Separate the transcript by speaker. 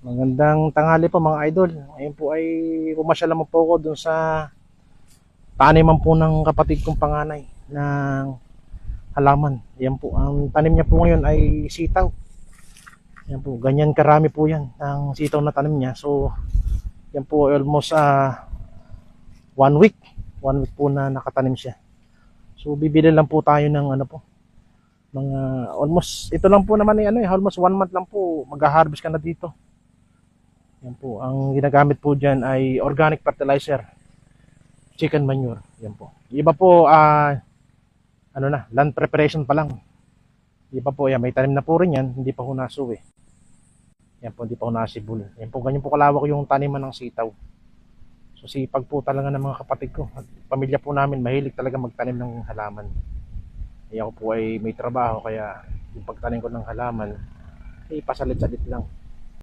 Speaker 1: Magandang tanghali po mga idol. Ngayon po ay pumasyal naman po ako dun sa taniman po ng kapatid kong panganay ng halaman. Yan po, ang tanim niya po ngayon ay sitaw. Yan po, ganyan karami po yan ang sitaw na tanim niya. So, yan po almost 1 week. 1 week po na nakatanim siya. So, bibili lang po tayo ng ano po, mga almost, ito lang po naman ay almost 1 month lang po mag-harvest ka na dito. Yan po, ang ginagamit po dyan ay organic fertilizer, chicken manure. Yan po. Iba po, land preparation pa lang. Iba po, yan, may tanim na po rin yan, hindi pa ho nasuwi. Yan po, hindi pa ho nasibol. Yan po, ganyan po kalawak yung taniman ng sitaw. So, sipag po talaga ng mga kapatid ko. At pamilya po namin, mahilig talaga magtanim ng halaman. Ako po ay may trabaho, kaya yung pagtanim ko ng halaman, ay pasalit-salit lang.